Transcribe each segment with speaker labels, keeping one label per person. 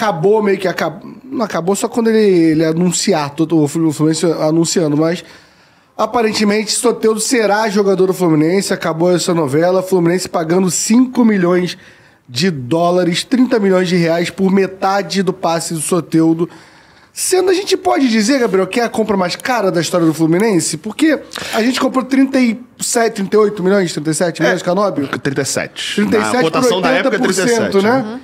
Speaker 1: acabou meio que... Não acabou só quando ele anunciar, o Fluminense anunciando, mas... Aparentemente, Soteldo será jogador do Fluminense. Acabou essa novela. Fluminense pagando 5 milhões de dólares, 30 milhões de reais por metade do passe do Soteldo. Sendo, a gente pode dizer, Gabriel, que é a compra mais cara da história do Fluminense? Porque a gente comprou 37, 38 milhões, 37 milhões de Canóbio?
Speaker 2: 37.
Speaker 1: 37
Speaker 2: a cotação da época é 37.
Speaker 1: Né?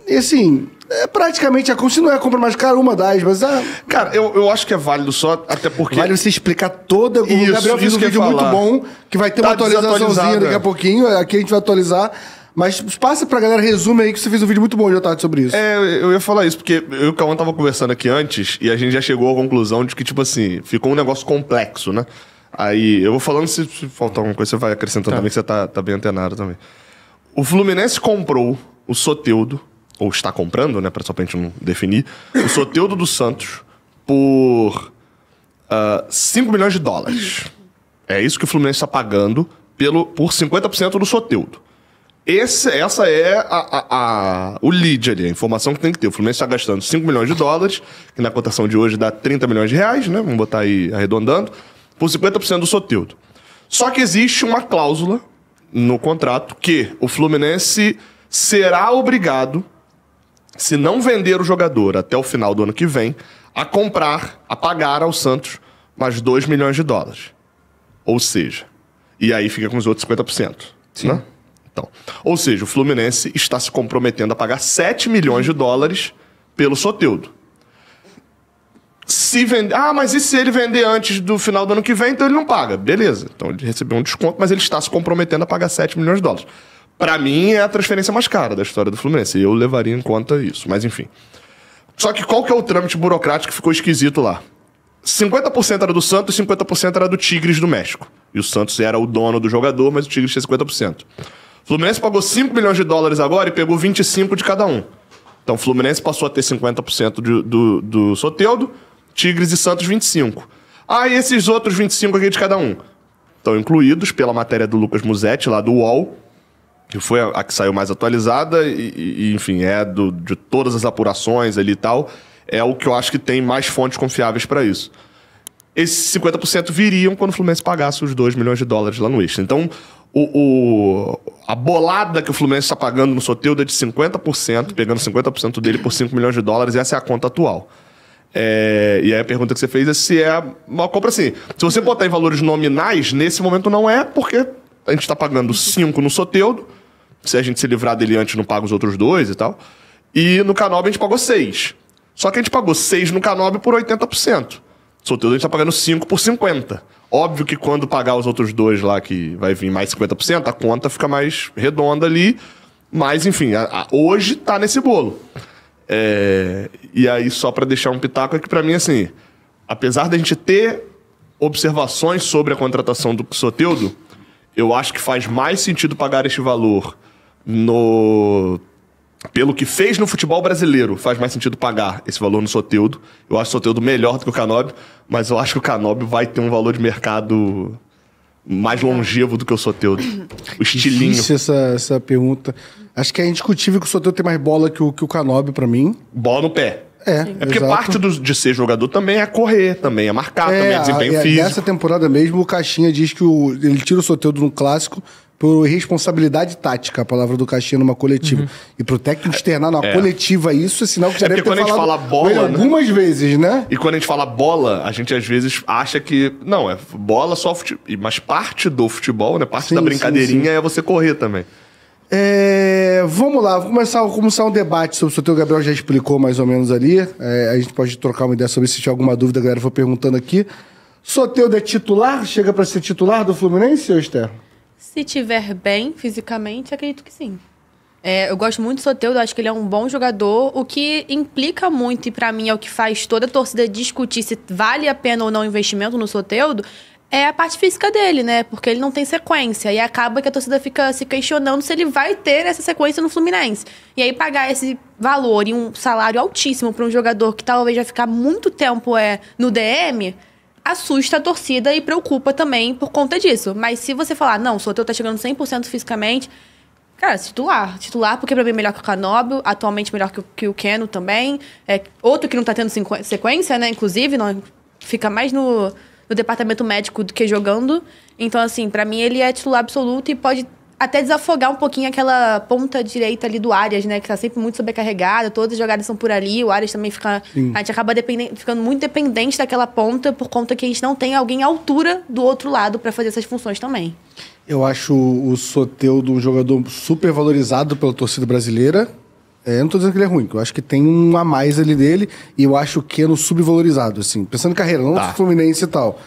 Speaker 1: E assim... praticamente, se não é a compra mais cara, uma das, mas...
Speaker 2: Cara, eu acho que é válido só, até porque...
Speaker 1: Vale você explicar toda... O Gabriel fez um vídeo muito bom, que vai ter uma atualizaçãozinha daqui a pouquinho, aqui a gente vai atualizar, mas passa pra galera, resume aí, que você fez um vídeo muito bom, Otávio, sobre isso.
Speaker 2: Eu ia falar isso, porque eu e o Cauã tava conversando aqui antes, e a gente já chegou à conclusão de que, tipo assim, ficou um negócio complexo, né? Aí, eu vou falando, se faltar alguma coisa, você vai acrescentando também, que você tá bem antenado também. O Fluminense comprou o Soteldo, ou está comprando, né, pra só pra gente não definir, o Soteldo do Santos por 5 milhões de dólares. É isso que o Fluminense está pagando por 50% do Soteldo. Essa é o lead ali, a informação que tem que ter. O Fluminense está gastando 5 milhões de dólares, que na cotação de hoje dá 30 milhões de reais, né, vamos botar aí arredondando, por 50% do Soteldo. Só que existe uma cláusula no contrato que o Fluminense será obrigado, se não vender o jogador até o final do ano que vem, a pagar ao Santos mais 2 milhões de dólares. Ou seja, e aí fica com os outros 50%. Sim. Né? Então, ou seja, o Fluminense está se comprometendo a pagar 7 milhões de dólares pelo Soteldo. Se vender... mas e se ele vender antes do final do ano que vem, então ele não paga. Beleza. Então ele recebeu um desconto, mas ele está se comprometendo a pagar 7 milhões de dólares. Pra mim, é a transferência mais cara da história do Fluminense. E eu levaria em conta isso. Mas, enfim. Só que qual que é o trâmite burocrático que ficou esquisito lá? 50% era do Santos e 50% era do Tigres do México. E o Santos era o dono do jogador, mas o Tigres tinha 50%. O Fluminense pagou 5 milhões de dólares agora e pegou 25 de cada um. Então, o Fluminense passou a ter 50% do Soteldo, Tigres e Santos 25. E esses outros 25 aqui de cada um estão incluídos pela matéria do Lucas Musetti, lá do UOL, que foi a que saiu mais atualizada e enfim, de todas as apurações ali e tal, é o que eu acho que tem mais fontes confiáveis para isso. Esses 50% viriam quando o Fluminense pagasse os 2 milhões de dólares lá no Extra. Então, a bolada que o Fluminense está pagando no Soteldo é de 50%, pegando 50% dele por 5 milhões de dólares, essa é a conta atual. E aí a pergunta que você fez é se é uma compra assim. Se você botar em valores nominais, nesse momento não é, porque a gente está pagando 5 no Soteldo. Se a gente se livrar dele antes, não paga os outros 2 e tal. E no Canóbio a gente pagou 6. Só que a gente pagou 6 no Canóbio por 80%. Soteldo a gente tá pagando 5 por 50%. Óbvio que quando pagar os outros 2 lá, que vai vir mais 50%, a conta fica mais redonda ali. Mas, enfim, hoje tá nesse bolo. E aí, só pra deixar um pitaco, é que pra mim, assim, apesar da gente ter observações sobre a contratação do Soteldo, eu acho que faz mais sentido pagar este valor pelo que fez no futebol brasileiro, faz mais sentido pagar esse valor no Soteldo. Eu acho o Soteldo melhor do que o Canóbio, mas eu acho que o Canóbio vai ter um valor de mercado mais longevo do que o Soteldo. O estilinho.
Speaker 1: Difícil essa pergunta. Acho que é indiscutível que o Soteldo tem mais bola que o Canóbio, pra mim.
Speaker 2: Bola no pé.
Speaker 1: É
Speaker 2: porque exato. Parte de ser jogador também é correr, também é marcar, também é desempenho físico.
Speaker 1: Nessa temporada mesmo, o Caixinha diz que ele tira o Soteldo no clássico por responsabilidade tática, a palavra do Caixinha numa coletiva. E pro técnico externar numa coletiva isso é sinal que já deve ter falado
Speaker 2: quando a gente fala bola,
Speaker 1: algumas vezes, né?
Speaker 2: E quando a gente fala bola, a gente às vezes acha que... Não, é bola só futebol. Mas parte do futebol, né? Parte da brincadeirinha é você correr também.
Speaker 1: Vamos lá, vamos começar um debate sobre o Soteldo. O Gabriel já explicou mais ou menos ali. A gente pode trocar uma ideia sobre isso, se tiver alguma dúvida, a galera for perguntando aqui. Soteldo é titular? Chega para ser titular do Fluminense, ou Esther?
Speaker 3: Se tiver bem fisicamente, acredito que sim. Eu gosto muito do Soteldo, acho que ele é um bom jogador, o que implica muito, e pra mim é o que faz toda a torcida discutir se vale a pena ou não o investimento no Soteldo, é a parte física dele, né? Porque ele não tem sequência. E acaba que a torcida fica se questionando se ele vai ter essa sequência no Fluminense. E aí pagar esse valor e um salário altíssimo para um jogador que talvez vai ficar muito tempo no DM, assusta a torcida e preocupa também por conta disso. Mas se você falar, não, o Soteldo tá chegando 100% fisicamente, Cara, titular. Titular, porque pra mim é melhor que o Canóbio, atualmente melhor que o Keno também. Outro que não tá tendo sequência, né? Inclusive, não, fica mais no departamento médico do que jogando. Então, assim, pra mim ele é titular absoluto e pode até desafogar um pouquinho aquela ponta direita ali do Arias, né? Que tá sempre muito sobrecarregada, todas as jogadas são por ali, o Arias também fica... Sim. A gente acaba ficando muito dependente daquela ponta por conta que a gente não tem alguém à altura do outro lado pra fazer essas funções também.
Speaker 1: Eu acho o Soteldo um jogador super valorizado pela torcida brasileira. Eu não tô dizendo que ele é ruim, eu acho que tem um a mais ali dele, e eu acho o Keno subvalorizado, assim. Pensando em carreira, não no Fluminense e tal.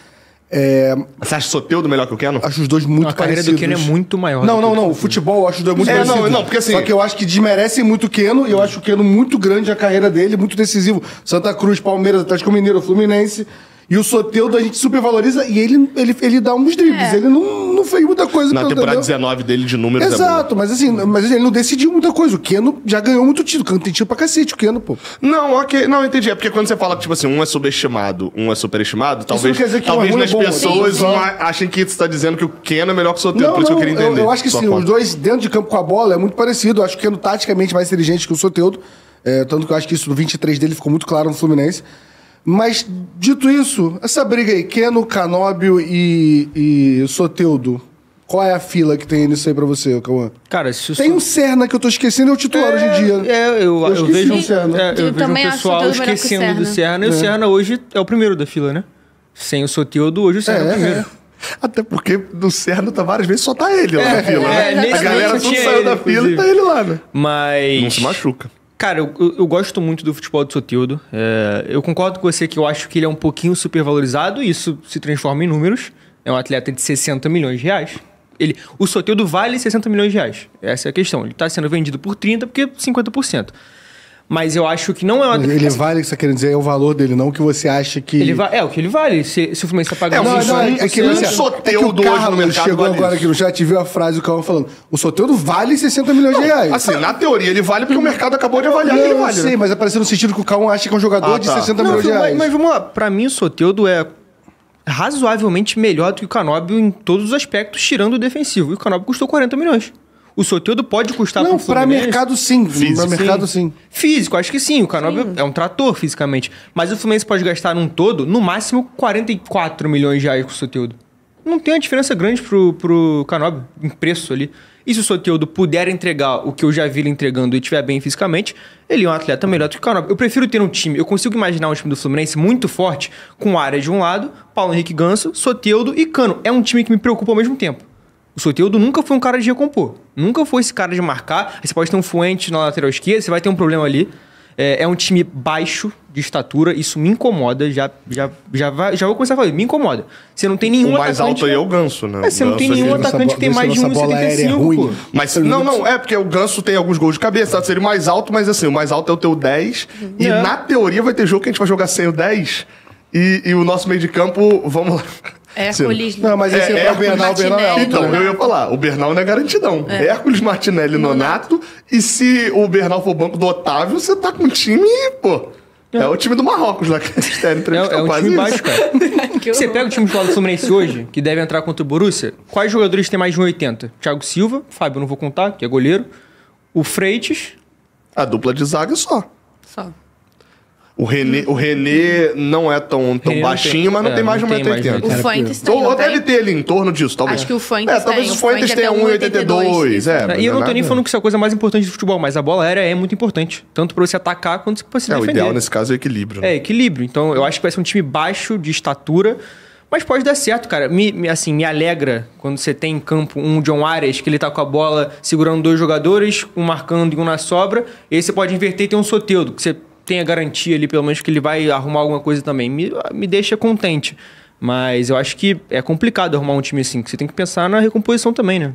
Speaker 2: Você acha o Soteldo melhor que o Keno?
Speaker 1: Acho os dois muito parecidos.
Speaker 4: A carreira do Keno é muito maior.
Speaker 1: Não. O futebol eu acho os dois muito parecidos.
Speaker 2: Não, porque assim...
Speaker 1: Só que eu acho que desmerecem muito o Keno, e eu acho o Keno muito grande a carreira dele, muito decisivo. Santa Cruz, Palmeiras, Atlético Mineiro, Fluminense... E o Soteldo a gente supervaloriza e ele dá uns dribles. Ele não fez muita coisa.
Speaker 2: Na temporada 19 dele de números.
Speaker 1: Exato, mas assim, ele não decidiu muita coisa. O Keno já ganhou muito título. Tem título pra cacete, o Keno, pô.
Speaker 2: Não, ok. Não, entendi. É porque quando você fala que, tipo assim, um é subestimado, um é superestimado, talvez nas pessoas achem que você tá dizendo que o Keno é melhor que o Soteldo. Por isso que eu queria entender.
Speaker 1: Eu acho que sim, os dois dentro de campo com a bola é muito parecido. Eu acho que o Keno taticamente mais inteligente que o Soteldo. Tanto que eu acho que isso no 23 dele ficou muito claro no Fluminense. Mas, dito isso, essa briga aí, Keno, Canóbio e Soteldo, qual é a fila que tem nisso aí pra você, Cauã?
Speaker 4: Cara, se
Speaker 1: tem um Serna que eu tô esquecendo, é o titular hoje em dia.
Speaker 4: Eu vejo um Serna. Eu vejo um
Speaker 3: também
Speaker 4: pessoal esquecendo do Serna, e o Serna hoje é o primeiro da fila, né? Sem o Soteldo, hoje o Serna é o primeiro.
Speaker 2: Até porque do Serna várias vezes só tá ele lá na fila, né? A galera tudo saiu da fila e tá ele lá, né?
Speaker 4: Mas...
Speaker 2: Não se machuca.
Speaker 4: Cara, eu gosto muito do futebol do Soteldo. Eu concordo com você que eu acho que ele é um pouquinho supervalorizado e isso se transforma em números. É um atleta de 60 milhões de reais. O Soteldo vale 60 milhões de reais. Essa é a questão. Ele está sendo vendido por 30% porque 50%. Mas eu acho que não é uma...
Speaker 1: Ele vale, o que você quer dizer, é o valor dele, não o que você acha que...
Speaker 4: É o que ele vale. Se o Fluminense está pagando...
Speaker 1: É que o Carlos chegou agora aqui no chat e viu a frase do Cauã falando: o Soteldo vale 60 milhões de reais.
Speaker 2: Assim, na teoria ele vale porque o mercado acabou de avaliar que ele vale.
Speaker 1: Sim, mas é parecendo no sentido que o Cauã acha que é um jogador de 60 milhões de reais.
Speaker 4: Mas vamos lá, pra mim o Soteldo é razoavelmente melhor do que o Canóbio em todos os aspectos, tirando o defensivo. E o Canóbio custou 40 milhões. O Soteldo pode custar pro Fluminense...
Speaker 1: Não, pra mercado sim. Pra mercado sim.
Speaker 4: Físico, acho que sim. O Canóbio é um trator fisicamente. Mas o Fluminense pode gastar num todo, no máximo, 44 milhões de reais com o Soteldo. Não tem uma diferença grande pro Canóbio em preço ali. E se o Soteldo puder entregar o que eu já vi ele entregando e estiver bem fisicamente, ele é um atleta melhor do que o Canóbio. Eu prefiro ter um time... Eu consigo imaginar um time do Fluminense muito forte, com área de um lado, Paulo Henrique Ganso, Soteldo e Cano. É um time que me preocupa ao mesmo tempo. O Soteldo nunca foi um cara de recompor. Nunca foi esse cara de marcar. Aí você pode ter um Fuentes na lateral esquerda, você vai ter um problema ali. É um time baixo de estatura, isso me incomoda. Já vou começar a falar, me incomoda. Você não tem nenhum
Speaker 2: atacante... O mais alto aí é o Ganso, né?
Speaker 4: Você não tem nenhum atacante que tem mais de 1,75, pô.
Speaker 2: Mas não, porque o Ganso tem alguns gols de cabeça, seria o mais alto, mas assim, o mais alto é o teu 10. E na teoria vai ter jogo que a gente vai jogar sem o 10. E o nosso meio de campo, vamos lá...
Speaker 3: Hércules...
Speaker 1: Não, mas esse é o Bernal é alto.
Speaker 2: Então, eu ia falar, o Bernal não é garantidão. Hércules, Martinelli, Nonato. E se o Bernal for o banco do Otávio, você tá com um time, pô... É o time do Marrocos lá que eles têm entrevista.
Speaker 4: É um time baixo, cara. Você pega o time do Fluminense hoje, que deve entrar contra o Borussia, quais jogadores têm mais de 1,80? Thiago Silva, Fábio não vou contar, que é goleiro. O Freitas.
Speaker 2: A dupla de zaga só. O René não é tão baixinho, mas não tem mais de 1,80m.
Speaker 3: O Fuentes tem,
Speaker 2: ou deve ter ali em torno disso, talvez.
Speaker 3: Acho que o Fuentes tem.
Speaker 2: Talvez o Fuentes tenha 1,82m.
Speaker 4: E eu não tô nem falando que isso é a coisa mais importante do futebol, mas a bola aérea é muito importante. Tanto pra você atacar quanto pra se defender.
Speaker 2: O ideal nesse caso é equilíbrio. Né?
Speaker 4: É, equilíbrio. Então eu acho que vai ser um time baixo de estatura, mas pode dar certo, cara. Me alegra quando você tem em campo um John Arias, que ele tá com a bola segurando 2 jogadores, um marcando e um na sobra. E aí você pode inverter e ter um Soteldo, que você tem a garantia ali, pelo menos, que ele vai arrumar alguma coisa também. Me deixa contente. Mas eu acho que é complicado arrumar um time assim, que você tem que pensar na recomposição também, né?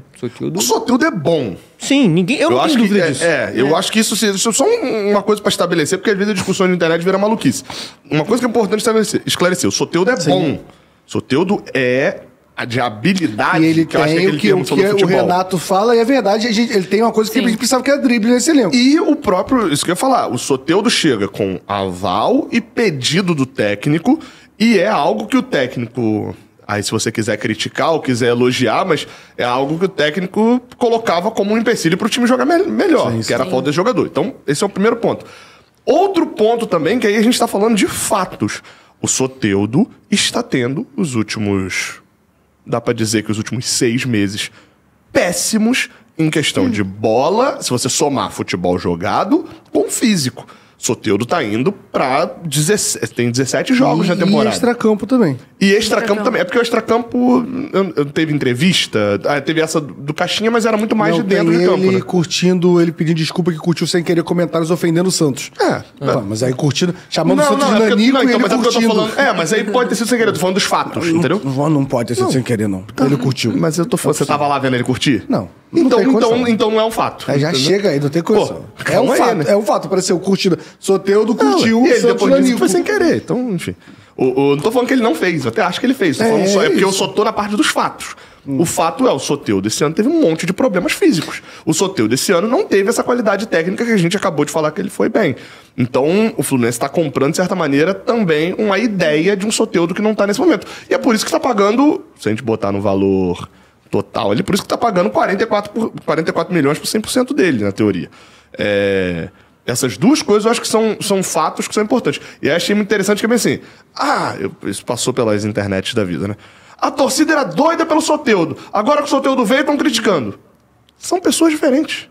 Speaker 2: O Soteldo é bom.
Speaker 4: Sim, eu não tenho dúvida disso.
Speaker 2: Eu acho que isso é só uma coisa pra estabelecer, porque às vezes a discussão na internet vira maluquice. Uma coisa que é importante esclarecer. O Soteldo é bom. Soteldo é de habilidade,
Speaker 1: e ele
Speaker 2: que eu acho que é aquele
Speaker 1: termo sobre futebol. O Renato fala, e é verdade, ele tem uma coisa que a gente precisava, que é drible nesse elenco.
Speaker 2: E o próprio, isso que eu ia falar, o Soteldo chega com aval e pedido do técnico, e é algo que o técnico Aí se você quiser criticar ou quiser elogiar, mas é algo que o técnico colocava como um empecilho pro time jogar melhor, que era a falta de jogador. Então, esse é o primeiro ponto. Outro ponto também, que aí a gente tá falando de fatos. O Soteldo está tendo os últimos... Dá pra dizer que os últimos 6 meses péssimos em questão de bola, se você somar futebol jogado com físico. Soteldo tá indo pra 17 jogos na temporada.
Speaker 1: E extracampo também.
Speaker 2: E extracampo também. É porque o extracampo teve entrevista, teve essa do Caixinha, mas era muito mais de dentro de campo, né?
Speaker 1: Curtindo, ele pedindo desculpa que curtiu sem querer comentários ofendendo o Santos. Mas aí curtindo, chamando o Santos de nanico e ele
Speaker 2: mas
Speaker 1: curtindo.
Speaker 2: É que eu tô falando, mas aí pode ter sido sem querer, eu tô falando dos fatos, entendeu?
Speaker 1: Não pode ter sido sem querer, não. Ele curtiu.
Speaker 2: Mas eu tô falando, você tava lá vendo ele curtir?
Speaker 1: Não.
Speaker 2: Então não é um fato.
Speaker 1: Aí já chega aí, não tem condição. É um fato,
Speaker 2: né?
Speaker 1: é um fato, apareceu curtido. Soteldo curtiu
Speaker 2: e
Speaker 1: o
Speaker 2: ele
Speaker 1: Santos
Speaker 2: depois disse
Speaker 1: nanico.
Speaker 2: que foi sem querer, então, enfim. Não tô falando que ele não fez, eu até acho que ele fez. Tô falando só, porque eu só tô na parte dos fatos. O fato é, o Soteldo esse ano teve um monte de problemas físicos. O Soteldo esse ano não teve essa qualidade técnica que a gente acabou de falar que ele foi bem. Então, o Fluminense está comprando, de certa maneira, também uma ideia de um Soteldo que não tá nesse momento. E é por isso que tá pagando, se a gente botar no valor total ali, por isso que tá pagando 44 milhões por 100% dele, na teoria. Essas duas coisas eu acho que são fatos que são importantes. E aí achei muito interessante que é bem assim... isso passou pelas internets da vida, né? A torcida era doida pelo Soteldo. Agora que o Soteldo veio, estão criticando. São pessoas diferentes.